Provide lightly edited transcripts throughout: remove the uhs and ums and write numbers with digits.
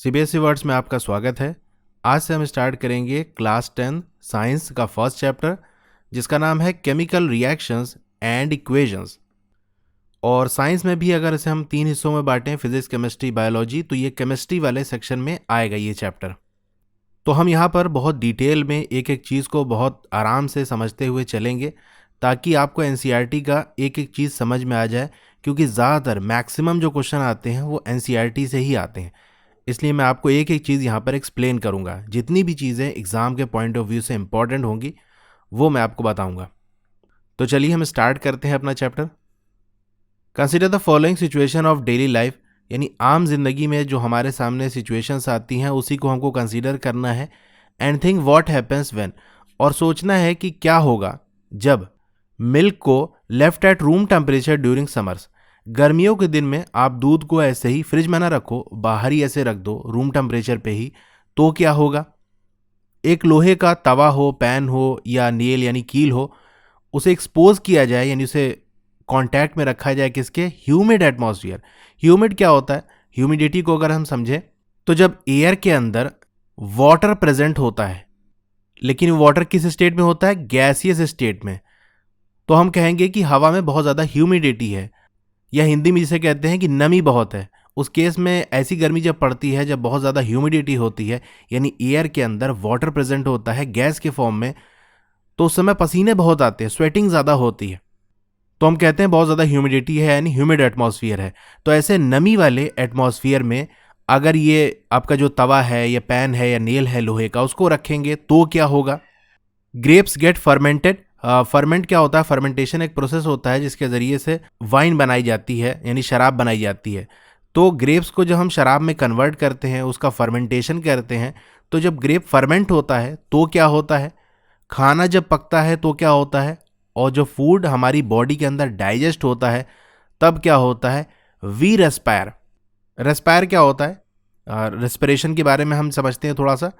CBSE words में आपका स्वागत है। आज से हम स्टार्ट करेंगे क्लास 10 साइंस का फर्स्ट चैप्टर, जिसका नाम है केमिकल रिएक्शंस एंड इक्वेशंस। और साइंस में भी अगर इसे हम 3 हिस्सों में बांटें, फिजिक्स, केमिस्ट्री, बायोलॉजी, तो ये केमिस्ट्री वाले सेक्शन में आएगा ये चैप्टर। तो हम यहाँ पर बहुत डिटेल में एक एक चीज़ को बहुत आराम से समझते हुए चलेंगे, ताकि आपको एनसीईआरटी का एक एक चीज़ समझ में आ जाए, क्योंकि ज़्यादातर मैक्सिमम जो क्वेश्चन आते हैं वो एनसीईआरटी से ही आते हैं। इसलिए मैं आपको एक एक चीज़ यहाँ पर एक्सप्लेन करूँगा। जितनी भी चीज़ें एग्ज़ाम के पॉइंट ऑफ व्यू से इंपॉर्टेंट होंगी वो मैं आपको बताऊँगा। तो चलिए हम स्टार्ट करते हैं अपना chapter. Consider the following situation of daily life, यानी आम जिंदगी में जो हमारे सामने सिचुएशंस आती हैं उसी को हमको कंसीडर करना है। And think what happens when, और सोचना है कि क्या होगा जब मिल्क को left at room temperature during summers. गर्मियों के दिन में आप दूध को ऐसे ही फ्रिज में ना रखो, बाहर ही ऐसे रख दो रूम टेम्परेचर पे ही, तो क्या होगा। एक लोहे का तवा हो, पैन हो या नेल यानी कील हो, उसे एक्सपोज किया जाए, यानी उसे कांटेक्ट में रखा जाए किसके, ह्यूमिड एटमॉस्फेयर। ह्यूमिड क्या होता है, ह्यूमिडिटी को अगर हम समझें तो जब एयर के अंदर वाटर प्रेजेंट होता है, लेकिन वाटर किस स्टेट में होता है, गैसियस स्टेट में, तो हम कहेंगे कि हवा में बहुत ज़्यादा ह्यूमिडिटी है, या हिंदी में जिसे कहते हैं कि नमी बहुत है। उस केस में ऐसी गर्मी जब पड़ती है जब बहुत ज़्यादा ह्यूमिडिटी होती है, यानी एयर के अंदर वाटर प्रेजेंट होता है गैस के फॉर्म में, तो उस समय पसीने बहुत आते हैं, स्वेटिंग ज़्यादा होती है, तो हम कहते हैं बहुत ज़्यादा ह्यूमिडिटी है, यानी ह्यूमिड एटमॉस्फेयर है। तो ऐसे नमी वाले एटमॉस्फेयर में अगर ये आपका जो तवा है या पैन है या नेल है लोहे का, उसको रखेंगे तो क्या होगा, ग्रेप्स गेट फर्मेंटेड। फर्मेंट क्या होता है, फर्मेंटेशन एक प्रोसेस होता है जिसके ज़रिए से वाइन बनाई जाती है, यानी शराब बनाई जाती है। तो ग्रेप्स को जब हम शराब में कन्वर्ट करते हैं, उसका फर्मेंटेशन करते हैं, तो जब ग्रेप फर्मेंट होता है तो क्या होता है, खाना जब पकता है तो क्या होता है, और जो फूड हमारी बॉडी के अंदर डाइजेस्ट होता है तब क्या होता है, वी रेस्पायर। रेस्पायर क्या होता है, रेस्पिरेशन के बारे में हम समझते हैं थोड़ा सा।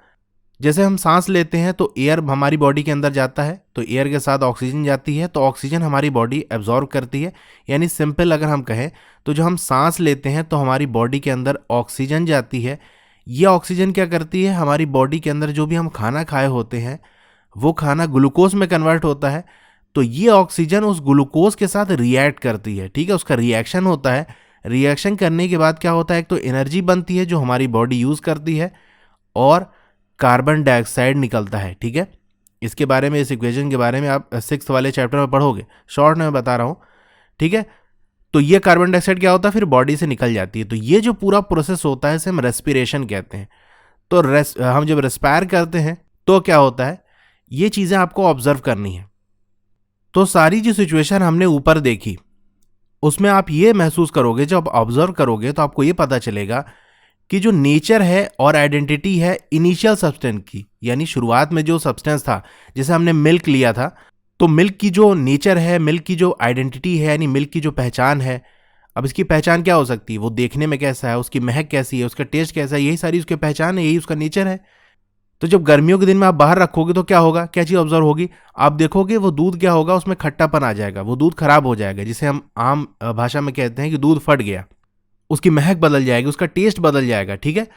जैसे हम सांस लेते हैं तो एयर हमारी बॉडी के अंदर जाता है, तो एयर के साथ ऑक्सीजन जाती है, तो ऑक्सीजन हमारी बॉडी एब्जॉर्ब करती है। यानी सिंपल अगर हम कहें तो जो हम सांस लेते हैं तो हमारी बॉडी के अंदर ऑक्सीजन जाती है। ये ऑक्सीजन क्या करती है, हमारी बॉडी के अंदर जो भी हम खाना खाए होते हैं वो खाना ग्लूकोज में कन्वर्ट होता है, तो ये ऑक्सीजन उस ग्लूकोज के साथ रिएक्ट करती है, ठीक है, उसका रिएक्शन होता है। रिएक्शन करने के बाद क्या होता है, एक तो एनर्जी बनती है जो हमारी बॉडी यूज़ करती है, और कार्बन डाइऑक्साइड निकलता है, ठीक है। इसके बारे में, इस इक्वेशन के बारे में आप 6th वाले चैप्टर में पढ़ोगे, शॉर्ट में बता रहा हूँ, ठीक है। तो ये कार्बन डाइऑक्साइड क्या होता है, फिर बॉडी से निकल जाती है। तो ये जो पूरा प्रोसेस होता है इसे हम रेस्पिरेशन कहते हैं। तो हम जब रेस्पायर करते हैं तो क्या होता है, ये चीज़ें आपको ऑब्जर्व करनी है। तो सारी जो सिचुएशन हमने ऊपर देखी उसमें आप ये महसूस करोगे, जब ऑब्जर्व करोगे तो आपको ये पता चलेगा कि जो नेचर है और आइडेंटिटी है इनिशियल सब्सटेंस की, यानी शुरुआत में जो सब्सटेंस था, जैसे हमने मिल्क लिया था, तो मिल्क की जो नेचर है, मिल्क की जो आइडेंटिटी है, यानी मिल्क की जो पहचान है, अब इसकी पहचान क्या हो सकती है, वो देखने में कैसा है, उसकी महक कैसी है, उसका टेस्ट कैसा है, यही सारी उसकी पहचान है, यही उसका नेचर है। तो जब गर्मियों के दिन में आप बाहर रखोगे तो क्या होगा, क्या चीज़ ऑब्जर्व होगी, आप देखोगे वो दूध क्या होगा, उसमें खट्टापन आ जाएगा, वो दूध खराब हो जाएगा, जिसे हम आम भाषा में कहते हैं कि दूध फट गया। उसकी महक बदल जाएगी, उसका टेस्ट बदल जाएगा, ठीक है।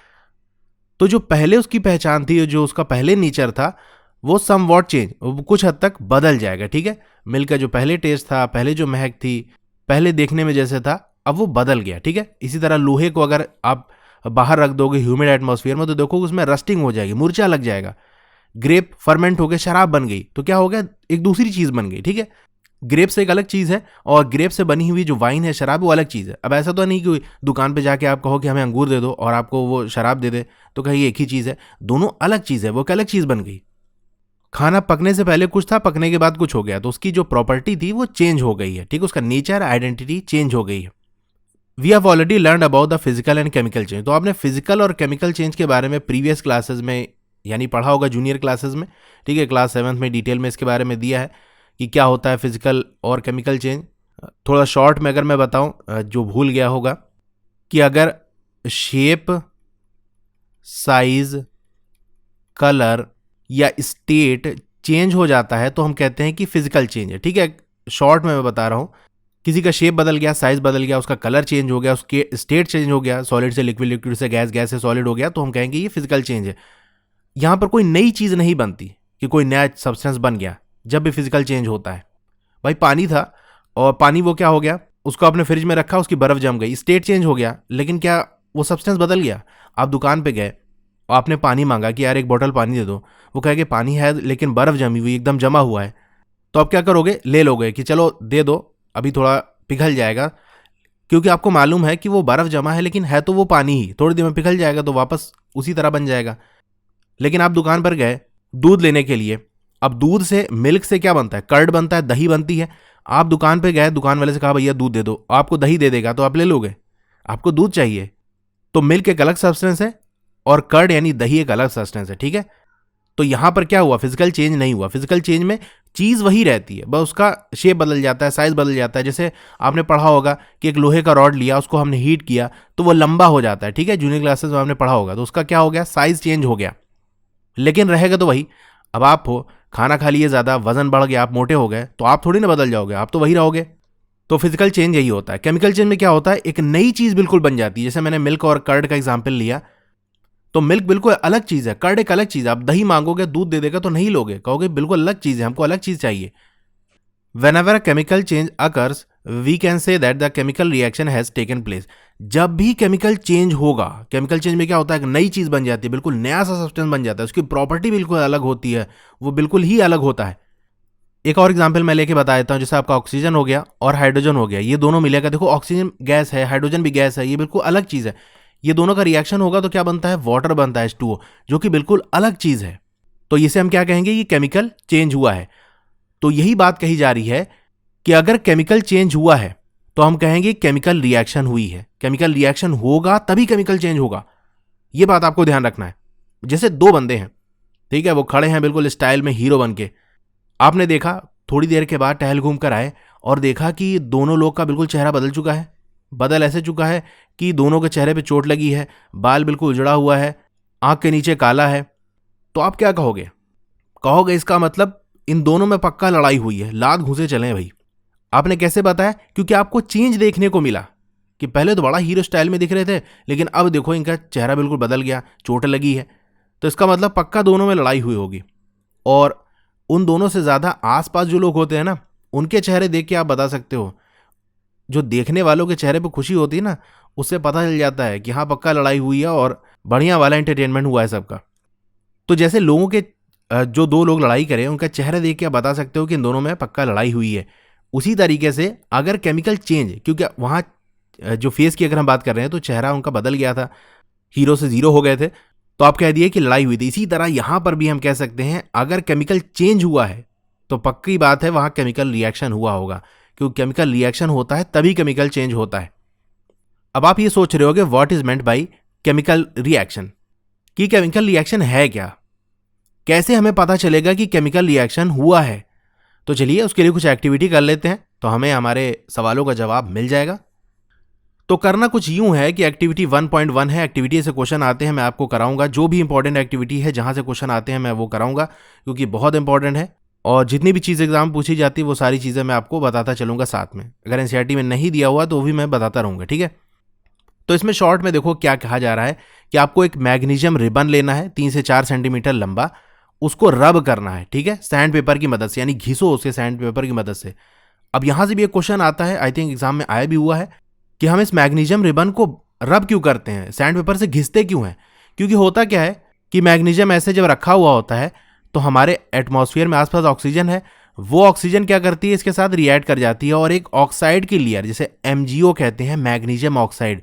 तो जो पहले उसकी पहचान थी, जो उसका पहले नेचर था, वो समवॉट चेंज, कुछ हद तक बदल जाएगा, ठीक है। मिल्क का जो पहले टेस्ट था, पहले जो महक थी, पहले देखने में जैसे था, अब वो बदल गया, ठीक है। इसी तरह लोहे को अगर आप बाहर रख दोगे ह्यूमिड एटमॉस्फेयर में तो देखोगे उसमें रस्टिंग हो जाएगी, मुरझा लग जाएगा। ग्रेप फर्मेंट हो गए, शराब बन गई, तो क्या हो गया, एक दूसरी चीज़ बन गई, ठीक है। ग्रेप से एक अलग चीज़ है, और ग्रेप से बनी हुई जो वाइन है, शराब, वो अलग चीज़ है। अब ऐसा तो नहीं कि दुकान पे जाके आप कहो कि हमें अंगूर दे दो और आपको वो शराब दे दे, तो कहीं एक ही चीज़ है, दोनों अलग चीज़ है, वो एक अलग चीज़ बन गई। खाना पकने से पहले कुछ था, पकने के बाद कुछ हो गया, तो उसकी जो प्रॉपर्टी थी वो चेंज हो गई है, ठीक है, उसका नेचर, आइडेंटिटी चेंज हो गई है। We have already learn about the physical and chemical change. तो आपने फिजिकल और केमिकल चेंज के बारे में प्रीवियस क्लासेस में यानी पढ़ा होगा, जूनियर क्लासेस में, ठीक है। क्लास 7th में डिटेल में इसके बारे में दिया है कि क्या होता है फिजिकल और केमिकल चेंज। थोड़ा शॉर्ट में अगर मैं बताऊं, जो भूल गया होगा, कि अगर शेप, साइज, कलर या स्टेट चेंज हो जाता है तो हम कहते हैं कि फिजिकल चेंज है, ठीक है। शॉर्ट में मैं बता रहा हूं, किसी का शेप बदल गया, साइज बदल गया, उसका कलर चेंज हो गया, उसके स्टेट चेंज हो गया, सॉलिड से लिक्विड, लिक्विड से गैस, गैस से सॉलिड हो गया, तो हम कहेंगे ये फिजिकल चेंज है। यहां पर कोई नई चीज नहीं बनती कि कोई नया सब्सटेंस बन गया जब भी फिजिकल चेंज होता है। भाई पानी था और पानी वो क्या हो गया, उसको आपने फ्रिज में रखा, उसकी बर्फ जम गई, स्टेट चेंज हो गया, लेकिन क्या वो सब्सटेंस बदल गया? आप दुकान पे गए और आपने पानी मांगा कि यार एक बोतल पानी दे दो, वो कहेगा पानी है लेकिन बर्फ जमी हुई, एकदम जमा हुआ है, तो आप क्या करोगे? ले लोगे कि चलो दे दो, अभी थोड़ा पिघल जाएगा, क्योंकि आपको मालूम है कि वो बर्फ जमा है लेकिन है तो वो पानी ही, थोड़ी देर में पिघल जाएगा तो वापस उसी तरह बन जाएगा। लेकिन आप दुकान पर गए दूध लेने के लिए, अब दूध से, मिल्क से क्या बनता है? कर्ड बनता है, दही बनती है। आप दुकान पे गए, दुकान वाले से कहा भैया दूध दे दो, आपको दही दे देगा तो आप ले लोगे? आपको दूध चाहिए। तो मिल्क एक अलग सब्सटेंस है और कर्ड यानी दही एक अलग सब्सटेंस है, ठीक है। तो यहां पर क्या हुआ? फिजिकल चेंज नहीं हुआ। फिजिकल चेंज में चीज वही रहती है, बस उसका शेप बदल जाता है, साइज बदल जाता है। जैसे आपने पढ़ा होगा कि एक लोहे का रॉड लिया, उसको हमने हीट किया तो वो लंबा हो जाता है, ठीक है, जूनियर क्लासेस में आपने पढ़ा होगा। तो उसका क्या हो गया? साइज चेंज हो गया, लेकिन रहेगा तो वही। अब आप हो, खाना खा लिए ज्यादा, वजन बढ़ गया, आप मोटे हो गए, तो आप थोड़ी ना बदल जाओगे, आप तो वही रहोगे। तो फिजिकल चेंज यही होता है। केमिकल चेंज में क्या होता है? एक नई चीज बिल्कुल बन जाती है। जैसे मैंने मिल्क और कर्ड का एग्जाम्पल लिया, तो मिल्क बिल्कुल अलग चीज है, कर्ड एक अलग चीज है। आप दही मांगोगे, दूध दे देगा तो नहीं लोगे, कहोगे बिल्कुल अलग चीज है, हमको अलग चीज चाहिए। Whenever a chemical change occurs, we can say that the chemical reaction has taken place. जब भी केमिकल चेंज होगा, केमिकल चेंज में क्या होता है? एक नई चीज बन जाती है, बिल्कुल नया सा सब्सटेंस बन जाता है, उसकी प्रॉपर्टी बिल्कुल अलग होती है, वो बिल्कुल ही अलग होता है। एक और एग्जांपल मैं लेके बता देता हूं। जैसे आपका ऑक्सीजन हो गया और हाइड्रोजन हो गया, ये दोनों मिलेगा, देखो ऑक्सीजन गैस है, हाइड्रोजन भी गैस है, ये बिल्कुल अलग चीज है। ये दोनों का रिएक्शन होगा तो क्या बनता है? वाटर बनता है, H2O, जो कि बिल्कुल अलग चीज है। तो इसे हम क्या कहेंगे? ये केमिकल चेंज हुआ है। तो यही बात कही जा रही है कि अगर केमिकल चेंज हुआ है तो हम कहेंगे केमिकल रिएक्शन हुई है। केमिकल रिएक्शन होगा तभी केमिकल चेंज होगा, यह बात आपको ध्यान रखना है। जैसे दो बंदे हैं, ठीक है, वो खड़े हैं बिल्कुल स्टाइल में, हीरो बन के। आपने देखा, थोड़ी देर के बाद टहल घूम कर आए और देखा कि दोनों लोग का बिल्कुल चेहरा बदल चुका है। बदल ऐसे चुका है कि दोनों के चेहरे पे चोट लगी है, बाल बिल्कुल उजड़ा हुआ है, आंख के नीचे काला है। तो आप क्या कहोगे? कहोगे इसका मतलब इन दोनों में पक्का लड़ाई हुई है, लात घुसे चले भाई। आपने कैसे बताया? क्योंकि आपको चेंज देखने को मिला कि पहले तो बड़ा हीरो स्टाइल में दिख रहे थे, लेकिन अब देखो इनका चेहरा बिल्कुल बदल गया, चोट लगी है। तो इसका मतलब पक्का दोनों में लड़ाई हुई होगी। और उन दोनों से ज्यादा आसपास जो लोग होते हैं ना, उनके चेहरे देख के आप बता सकते हो। जो देखने वालों के चेहरे पर खुशी होती है ना, उससे पता चल जाता है कि हाँ पक्का लड़ाई हुई है और बढ़िया वाला एंटरटेनमेंट हुआ है सबका। तो जैसे लोगों के जो दो लोग लड़ाई करें, उनका चेहरा देख के आप बता सकते हो कि इन दोनों में पक्का लड़ाई हुई है। उसी तरीके से अगर केमिकल चेंज, क्योंकि वहां जो फेस की अगर हम बात कर रहे हैं तो चेहरा उनका बदल गया था, हीरो से जीरो हो गए थे, तो आप कह दिए कि लड़ाई हुई थी। इसी तरह यहां पर भी हम कह सकते हैं अगर केमिकल चेंज हुआ है तो पक्की बात है वहां केमिकल रिएक्शन हुआ होगा, क्योंकि केमिकल रिएक्शन होता है तभी केमिकल चेंज होता है। अब आप ये सोच रहे होगे what is meant by chemical reaction, कि केमिकल रिएक्शन है क्या, कैसे हमें पता चलेगा कि केमिकल रिएक्शन हुआ है। तो चलिए उसके लिए कुछ एक्टिविटी कर लेते हैं, तो हमें हमारे सवालों का जवाब मिल जाएगा। तो करना कुछ यूं है कि एक्टिविटी 1.1 है, एक्टिविटी से क्वेश्चन आते हैं, मैं आपको कराऊंगा। जो भी इंपॉर्टेंट एक्टिविटी है जहां से क्वेश्चन आते हैं मैं वो कराऊंगा, क्योंकि बहुत इंपॉर्टेंट है। और जितनी भी चीज़ एग्जाम पूछी जाती है वो सारी चीज़ें मैं आपको बताता चलूंगा साथ में। अगर एनसीईआरटी में नहीं दिया हुआ तो वो भी मैं बताता रहूंगा, ठीक है। तो इसमें शॉर्ट में देखो क्या कहा जा रहा है कि आपको एक मैग्नीशियम रिबन लेना है 3 से 4 सेंटीमीटर लंबा, उसको रब करना है, ठीक है, सैंड पेपर की मदद से, यानी घिसो उसे सैंड पेपर की मदद से। अब यहां से भी एक क्वेश्चन आता है, आई थिंक एग्जाम में आया भी हुआ है, कि हम इस मैग्नीशियम रिबन को रब क्यों करते हैं, सैंड पेपर से घिसते क्यों हैं। क्योंकि होता क्या है कि मैग्नीशियम ऐसे जब रखा हुआ होता है तो हमारे एटमॉस्फेयर में आसपास ऑक्सीजन है, वो ऑक्सीजन क्या करती है, इसके साथ रिएक्ट कर जाती है और एक ऑक्साइड की लेयर, जिसे MgO कहते हैं, मैग्नीशियम ऑक्साइड,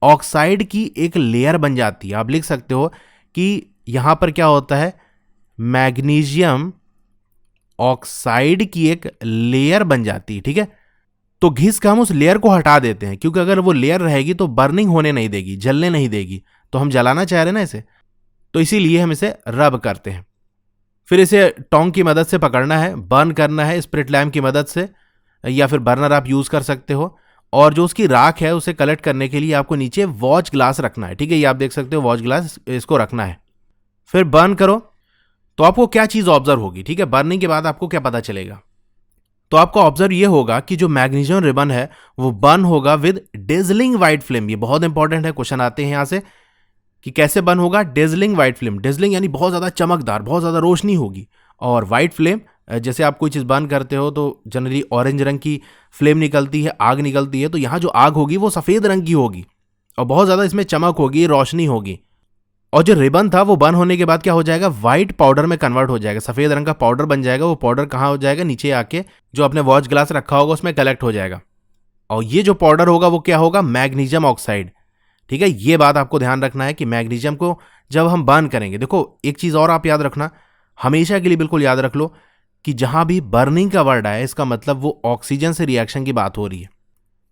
ऑक्साइड की एक लेयर बन जाती है। आप लिख सकते हो कि यहां पर क्या होता है, मैग्नीशियम ऑक्साइड की एक लेयर बन जाती है, ठीक है। तो घिस के हम उस लेयर को हटा देते हैं, क्योंकि अगर वो लेयर रहेगी तो बर्निंग होने नहीं देगी, जलने नहीं देगी, तो हम जलाना चाह रहे हैं ना इसे, तो इसीलिए हम इसे रब करते हैं। फिर इसे टोंग की मदद से पकड़ना है, बर्न करना है स्प्रिट लैम्प की मदद से, या फिर बर्नर आप यूज कर सकते हो। और जो उसकी राख है उसे कलेक्ट करने के लिए आपको नीचे वॉच ग्लास रखना है, ठीक है, ये आप देख सकते हो वॉच ग्लास, इसको रखना है। फिर बर्न करो तो आपको क्या चीज ऑब्जर्व होगी, ठीक है, बर्निंग के बाद आपको क्या पता चलेगा। तो तो आपका ऑब्जर्व ये होगा कि जो मैग्नीशियम रिबन है वो बर्न होगा विद डेजलिंग व्हाइट फ्लेम। ये बहुत इंपॉर्टेंट है, क्वेश्चन आते हैं यहां से कि कैसे बर्न होगा। डेजलिंग व्हाइट फ्लेम, डेजलिंग यानी बहुत ज्यादा चमकदार, बहुत ज्यादा रोशनी होगी। और व्हाइट फ्लेम, जैसे आप कोई चीज बर्न करते हो तो जनरली ऑरेंज रंग की फ्लेम निकलती है, आग निकलती है, तो यहाँ जो आग होगी वो सफेद रंग की होगी और बहुत ज्यादा इसमें चमक होगी, रोशनी होगी। और जो रिबन था वो बर्न होने के बाद क्या हो जाएगा, व्हाइट पाउडर में कन्वर्ट हो जाएगा, सफेद रंग का पाउडर बन जाएगा। वो पाउडर कहाँ हो जाएगा, नीचे आके जो अपने वॉच ग्लास रखा होगा उसमें कलेक्ट हो जाएगा। और ये जो पाउडर होगा वो क्या होगा, मैग्नीशियम ऑक्साइड। ठीक है, ये बात आपको ध्यान रखना है कि मैग्नीशियम को जब हम बर्न करेंगे, देखो एक चीज और आप याद रखना, हमेशा के लिए बिल्कुल याद रख लो कि जहां भी बर्निंग का वर्ड आए इसका मतलब वो ऑक्सीजन से रिएक्शन की बात हो रही है।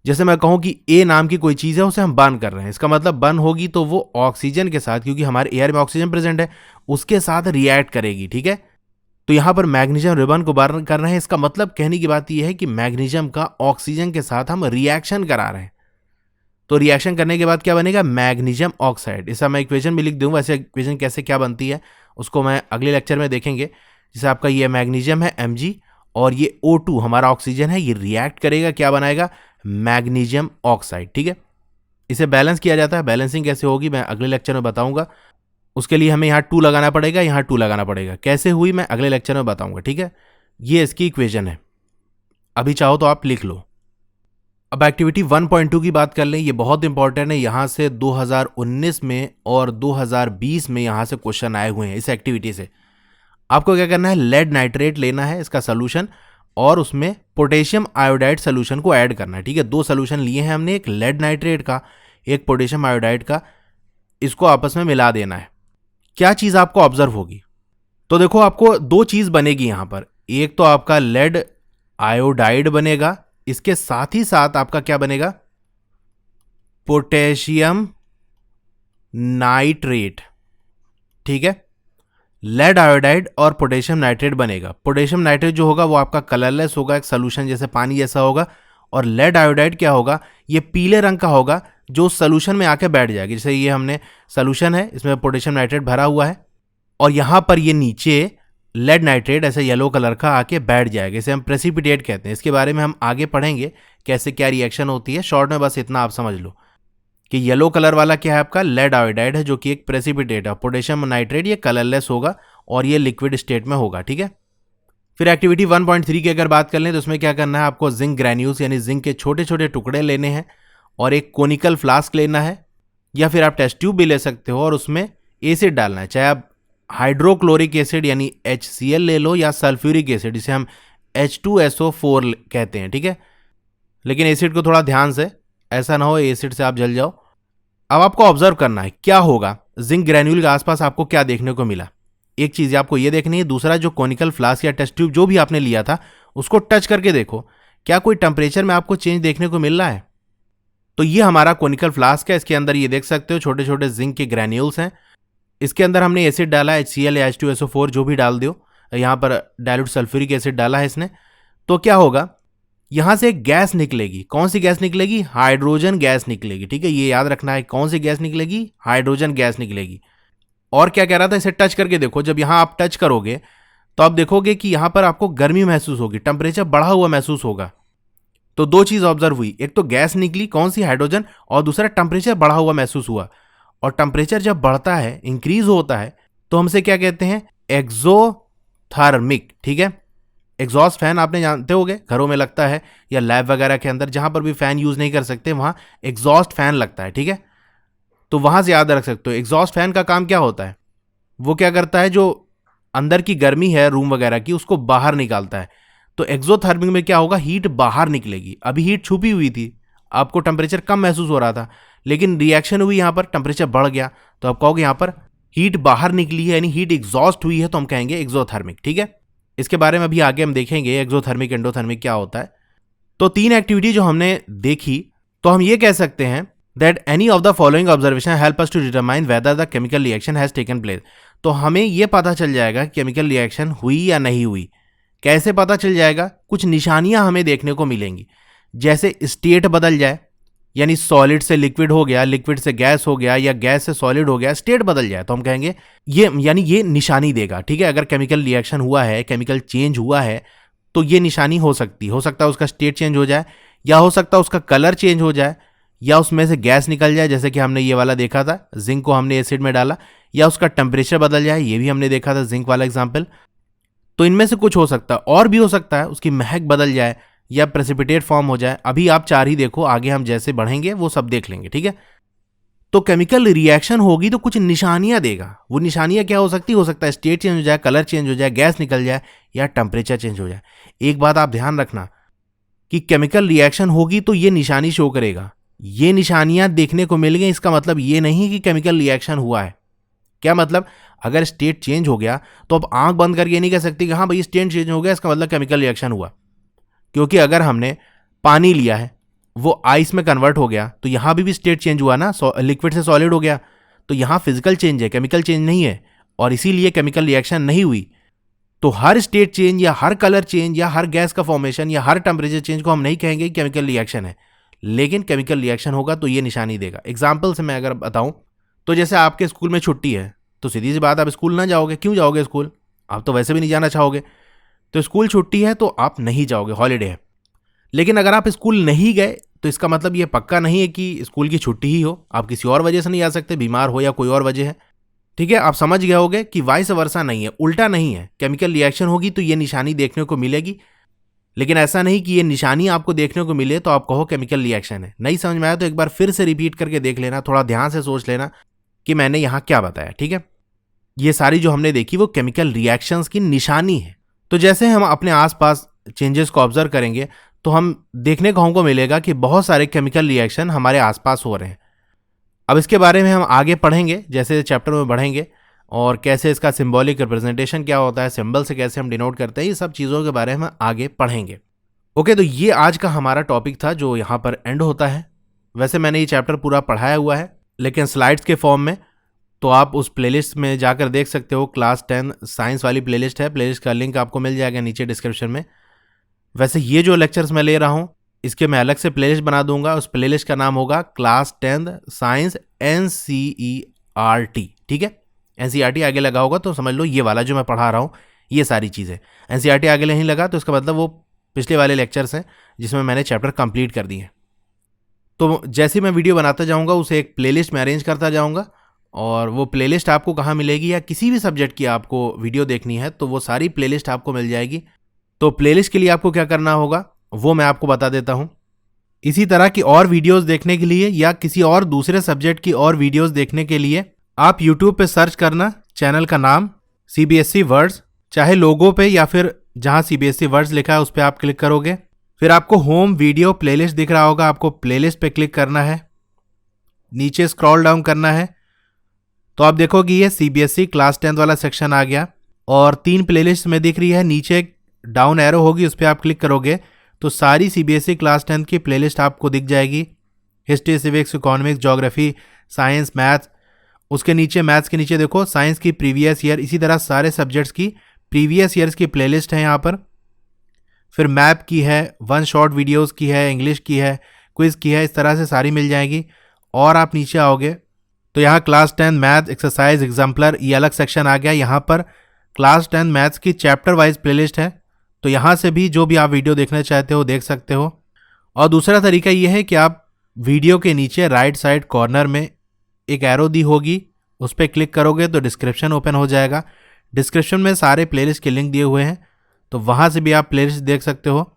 जैसे मैं कहूं कि ए नाम की कोई चीज है उसे हम बर्न कर रहे हैं, इसका मतलब बर्न होगी तो वो ऑक्सीजन के साथ, क्योंकि हमारे एयर में ऑक्सीजन प्रेजेंट है, उसके साथ रिएक्ट करेगी। ठीक है, तो यहां पर मैग्नीशियम रिबन को बर्न कर रहे हैं, इसका मतलब कहने की बात यह है कि मैग्नीशियम का ऑक्सीजन के साथ हम रिएक्शन करा रहे हैं। तो रिएक्शन करने के बाद क्या बनेगा, मैग्नीशियम ऑक्साइड। इसे मैं इक्वेशन भी लिख दूं, वैसे इक्वेशन कैसे क्या बनती है उसको मैं अगले लेक्चर में देखेंगे। जैसे आपका ये मैग्नीशियम है Mg और ये O2 हमारा ऑक्सीजन है, ये रिएक्ट करेगा, क्या बनाएगा, मैग्नीशियम ऑक्साइड। ठीक है, इसे बैलेंस किया जाता है, बैलेंसिंग कैसे होगी मैं अगले लेक्चर में बताऊंगा। उसके लिए हमें यहाँ 2 लगाना पड़ेगा, यहाँ 2 लगाना पड़ेगा, कैसे हुई मैं अगले लेक्चर में बताऊंगा। ठीक है, ये इसकी इक्वेशन है, अभी चाहो तो आप लिख लो। अब एक्टिविटी 1.2 की बात कर लें, ये बहुत इंपॉर्टेंट है, यहां से 2019 में और 2020 में यहां से क्वेश्चन आए हुए हैं इस एक्टिविटी से। आपको क्या करना है, लेड नाइट्रेट लेना है इसका सोल्यूशन और उसमें पोटेशियम आयोडाइड सोल्यूशन को ऐड करना है। ठीक है, 2 सोल्यूशन लिए हैं हमने, एक लेड नाइट्रेट का, एक पोटेशियम आयोडाइड का, इसको आपस में मिला देना है। क्या चीज आपको ऑब्जर्व होगी, तो देखो आपको 2 चीज बनेगी यहां पर, एक तो आपका लेड आयोडाइड बनेगा, इसके साथ ही साथ आपका क्या बनेगा, पोटेशियम नाइट्रेट। ठीक है, लेड आयोडाइड और पोटेशियम नाइट्रेट बनेगा। पोटेशियम नाइट्रेट जो होगा वो आपका कलरलेस होगा, एक सोल्यूशन जैसे पानी जैसा होगा, और लेड आयोडाइड क्या होगा, ये पीले रंग का होगा जो सोल्यूशन में आके बैठ जाएगी। जैसे ये हमने सोल्यूशन है, इसमें पोटेशियम नाइट्रेट भरा हुआ है और यहां पर ये नीचे लेड नाइट्रेट ऐसे येलो कलर का आके बैठ जाएगा, इसे हम प्रेसिपिटेट कहते हैं। इसके बारे में हम आगे पढ़ेंगे कैसे क्या रिएक्शन होती है, शॉर्ट में बस इतना आप समझ लो कि येलो कलर वाला क्या है आपका, लेड आयोडाइड है जो कि एक प्रेसिपिटेट है। पोटेशियम नाइट्रेट ये कलरलेस होगा और ये लिक्विड स्टेट में होगा। ठीक है, फिर एक्टिविटी 1.3 की अगर बात कर लें तो उसमें क्या करना है, आपको जिंक ग्रैन्यूल्स यानी जिंक के छोटे छोटे टुकड़े लेने हैं और एक कोनिकल फ्लास्क लेना है, या फिर आप टेस्ट ट्यूब भी ले सकते हो और उसमें एसिड डालना है, चाहे आप हाइड्रोक्लोरिक एसिड यानी HCl ले लो या सल्फ्यूरिक एसिड जिसे हम H2SO4 कहते हैं। ठीक है, लेकिन एसिड को थोड़ा ध्यान से, ऐसा ना हो एसिड से आप जल जाओ। अब आपको ऑब्जर्व करना है क्या होगा, जिंक ग्रैन्यूल के आसपास आपको क्या देखने को मिला। एक चीज आपको ये देखनी है, दूसरा जो कोनिकल फ्लास्क या टेस्ट ट्यूब जो भी आपने लिया था उसको टच करके देखो क्या कोई टेम्परेचर में आपको चेंज देखने को मिल रहा है। तो ये हमारा कोनिकल फ्लास्क है, इसके अंदर ये देख सकते हो छोटे छोटे जिंक के ग्रैन्यूल्स हैं, इसके अंदर हमने एसिड डाला HCl या H2SO4 जो भी डाल दो, यहां पर डाइल्यूट सल्फ्यूरिक एसिड डाला है इसने। तो क्या होगा, यहां से एक गैस निकलेगी, कौन सी गैस निकलेगी, हाइड्रोजन गैस निकलेगी। ठीक है, ये याद रखना है, कौन सी गैस निकलेगी, हाइड्रोजन गैस निकलेगी। और क्या कह रहा था, इसे टच करके देखो, जब यहां आप टच करोगे तो आप देखोगे कि यहां पर आपको गर्मी महसूस होगी, टेम्परेचर बढ़ा हुआ महसूस होगा। तो 2 चीज ऑब्जर्व हुई, एक तो गैस निकली कौन सी, हाइड्रोजन, और दूसरा टेम्परेचर बढ़ा हुआ महसूस हुआ। और टेम्परेचर जब बढ़ता है, इंक्रीज होता है, तो हमसे क्या कहते हैं, एक्सोथर्मिक। ठीक है, एग्जॉस्ट फैन आपने जानते होंगे, घरों में लगता है या लैब वगैरह के अंदर जहां पर भी फैन यूज नहीं कर सकते वहां एग्जॉस्ट फैन लगता है। ठीक है, तो वहां से याद रख सकते हो एग्जॉस्ट फैन का काम क्या होता है, वो क्या करता है, जो अंदर की गर्मी है रूम वगैरह की उसको बाहर निकालता है। तो एक्सोथर्मिक में क्या होगा, हीट बाहर निकलेगी। अभी हीट छुपी हुई थी, आपको टेम्परेचर कम महसूस हो रहा था, लेकिन रिएक्शन हुई, यहां पर टेम्परेचर बढ़ गया, तो आप कहोगे यहां पर हीट बाहर निकली है यानी हीट एग्जॉस्ट हुई है, तो हम कहेंगे एक्सोथर्मिक। ठीक है, इसके बारे में अभी आगे हम देखेंगे एक्सोथर्मिक एंडोथर्मिक क्या होता है। तो 3 एक्टिविटी जो हमने देखी, तो हम ये कह सकते हैं that any of the following observation help us to determine whether the chemical reaction has taken place. तो हमें यह पता चल जाएगा केमिकल रिएक्शन हुई या नहीं हुई। कैसे पता चल जाएगा, कुछ निशानियां हमें देखने को मिलेंगी, जैसे स्टेट बदल जाए, यानी सॉलिड से लिक्विड हो गया, लिक्विड से गैस हो गया, या गैस से सॉलिड हो गया, स्टेट बदल जाए, तो हम कहेंगे ये, यानी ये निशानी देगा। ठीक है, अगर केमिकल रिएक्शन हुआ है, केमिकल चेंज हुआ है, तो ये निशानी हो सकती है। हो सकता है उसका स्टेट चेंज हो जाए, या हो सकता है उसका कलर चेंज हो जाए, या उसमें से गैस निकल जाए, जैसे कि हमने ये वाला देखा था, जिंक को हमने एसिड में डाला, या उसका टेम्परेचर बदल जाए, ये भी हमने देखा था जिंक वाला एग्जाम्पल। तो इनमें से कुछ हो सकता है, और भी हो सकता है उसकी महक बदल जाए या प्रेसिपिटेट फॉर्म हो जाए। अभी आप 4 ही देखो, आगे हम जैसे बढ़ेंगे वो सब देख लेंगे, ठीक है। तो केमिकल रिएक्शन होगी तो कुछ निशानियां देगा। वो निशानियां क्या हो सकता है स्टेट चेंज हो जाए, कलर चेंज हो जाए, गैस निकल जाए, या टेम्परेचर चेंज हो जाए। एक बात आप ध्यान रखना कि केमिकल रिएक्शन होगी तो ये निशानी शो करेगा। ये निशानियां देखने को मिल गई, इसका मतलब ये नहीं कि केमिकल रिएक्शन हुआ है। क्या मतलब, अगर स्टेट चेंज हो गया तो अब आंख बंद करके नहीं कह सकती कि हाँ भाई स्टेट चेंज हो गया, इसका मतलब केमिकल रिएक्शन हुआ। क्योंकि अगर हमने पानी लिया है, वो आइस में कन्वर्ट हो गया, तो यहां भी स्टेट चेंज हुआ ना, लिक्विड से सॉलिड हो गया, तो यहां फिजिकल चेंज है, केमिकल चेंज नहीं है, और इसीलिए केमिकल रिएक्शन नहीं हुई। तो हर स्टेट चेंज या हर कलर चेंज या हर गैस का फॉर्मेशन या हर टेम्परेचर चेंज को हम नहीं कहेंगे कि केमिकल रिएक्शन है, लेकिन केमिकल रिएक्शन होगा तो ये निशानी देगा। एग्जाम्पल से मैं अगर बताऊं तो जैसे आपके स्कूल में छुट्टी है, तो सीधी सी बात, आप स्कूल ना जाओगे। क्यों जाओगे स्कूल? आप तो वैसे भी नहीं जाना चाहोगे, तो स्कूल छुट्टी है तो आप नहीं जाओगे, हॉलीडे है। लेकिन अगर आप स्कूल नहीं गए तो इसका मतलब ये पक्का नहीं है कि स्कूल की छुट्टी ही हो, आप किसी और वजह से नहीं आ सकते, बीमार हो या कोई और वजह है, ठीक है। आप समझ गए होगे कि वाइस वर्सा नहीं है, उल्टा नहीं है। केमिकल रिएक्शन होगी तो ये निशानी देखने को मिलेगी, लेकिन ऐसा नहीं कि ये निशानी आपको देखने को मिले तो आप कहो केमिकल रिएक्शन है। नहीं समझ में आया तो एक बार फिर से रिपीट करके देख लेना, थोड़ा ध्यान से सोच लेना कि मैंने यहां क्या बताया, ठीक है। ये सारी जो हमने देखी वो केमिकल रिएक्शंस की निशानी है। तो जैसे हम अपने आसपास चेंजेस को ऑब्जर्व करेंगे तो हम देखने को हमको मिलेगा कि बहुत सारे केमिकल रिएक्शन हमारे आसपास हो रहे हैं। अब इसके बारे में हम आगे पढ़ेंगे, जैसे चैप्टर में बढ़ेंगे, और कैसे इसका सिंबॉलिक रिप्रेजेंटेशन क्या होता है, सिंबल से कैसे हम डिनोट करते हैं, ये सब चीज़ों के बारे में आगे पढ़ेंगे। ओके, तो ये आज का हमारा टॉपिक था जो यहाँ पर एंड होता है। वैसे मैंने ये चैप्टर पूरा पढ़ाया हुआ है, लेकिन स्लाइड्स के फॉर्म में, तो आप उस प्लेलिस्ट में जाकर देख सकते हो। क्लास 10 साइंस वाली प्लेलिस्ट है, प्लेलिस्ट का लिंक आपको मिल जाएगा नीचे डिस्क्रिप्शन में। वैसे ये जो लेक्चर्स मैं ले रहा हूँ इसके मैं अलग से प्लेलिस्ट बना दूंगा, उस प्लेलिस्ट का नाम होगा क्लास 10 साइंस NCERT, ठीक है। NCERT आगे लगा होगा तो समझ लो ये वाला जो मैं पढ़ा रहा हूँ ये सारी चीज़ें। NCERT आगे नहीं लगा तो इसका मतलब वो पिछले वाले लेक्चर्स हैं जिसमें मैंने चैप्टर कंप्लीट कर दिए हैं। तो जैसे मैं वीडियो बनाता जाऊँगा उसे एक प्लेलिस्ट में अरेंज करता जाऊँगा, और वो प्लेलिस्ट आपको कहाँ मिलेगी, या किसी भी सब्जेक्ट की आपको वीडियो देखनी है तो वो सारी प्लेलिस्ट आपको मिल जाएगी। तो प्लेलिस्ट के लिए आपको क्या करना होगा वो मैं आपको बता देता हूँ। इसी तरह की और वीडियोस देखने के लिए या किसी और दूसरे सब्जेक्ट की और वीडियोस देखने के लिए आप YouTube पे सर्च करना चैनल का नाम CBSE वर्ड्स, चाहे लोगो पे या फिर जहाँ CBSE वर्ड्स लिखा है उस पर आप क्लिक करोगे, फिर आपको होम वीडियो प्लेलिस्ट दिख रहा होगा, आपको प्लेलिस्ट पे क्लिक करना है, नीचे स्क्रॉल डाउन करना है, तो आप देखोगे ये CBSE क्लास 10 वाला सेक्शन आ गया, और 3 प्लेलिस्ट में दिख रही है, नीचे डाउन एरो होगी उस पर आप क्लिक करोगे तो सारी CBSE क्लास 10 की प्लेलिस्ट आपको दिख जाएगी। History, civics, economics, geography, science, maths, उसके नीचे मैथ्स के नीचे देखो साइंस की प्रीवियस ईयर, इसी तरह सारे सब्जेक्ट्स की प्रीवियस ईयर्स की प्लेलिस्ट है यहाँ पर। फिर मैप की है, वन शॉर्ट वीडियोस की है, इंग्लिश की है, क्विज की है, इस तरह से सारी मिल जाएगी। और आप नीचे आओगे तो यहाँ क्लास 10 मैथ एक्सरसाइज एग्जाम्पलर ये अलग सेक्शन आ गया। यहाँ पर क्लास 10 मैथ्स की चैप्टर वाइज प्लेलिस्ट है, तो यहाँ से भी जो भी आप वीडियो देखना चाहते हो देख सकते हो। और दूसरा तरीका ये है कि आप वीडियो के नीचे राइट साइड कॉर्नर में एक एरो दी होगी, उस पर क्लिक करोगे तो डिस्क्रिप्शन ओपन हो जाएगा। डिस्क्रिप्शन में सारे प्लेलिस्ट के लिंक दिए हुए हैं, तो वहाँ से भी आप प्लेलिस्ट देख सकते हो।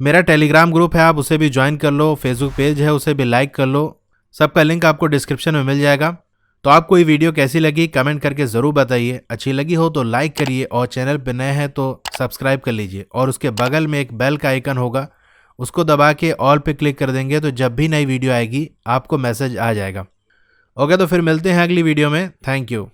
मेरा टेलीग्राम ग्रुप है, आप उसे भी ज्वाइन कर लो, फेसबुक पेज है उसे भी लाइक कर लो, सबका लिंक आपको डिस्क्रिप्शन में मिल जाएगा। तो आपको ये वीडियो कैसी लगी कमेंट करके ज़रूर बताइए, अच्छी लगी हो तो लाइक करिए, और चैनल पर नए हैं तो सब्सक्राइब कर लीजिए, और उसके बगल में एक बेल का आइकन होगा उसको दबा के ऑल पे क्लिक कर देंगे तो जब भी नई वीडियो आएगी आपको मैसेज आ जाएगा। ओके, तो फिर मिलते हैं अगली वीडियो में। Thank you.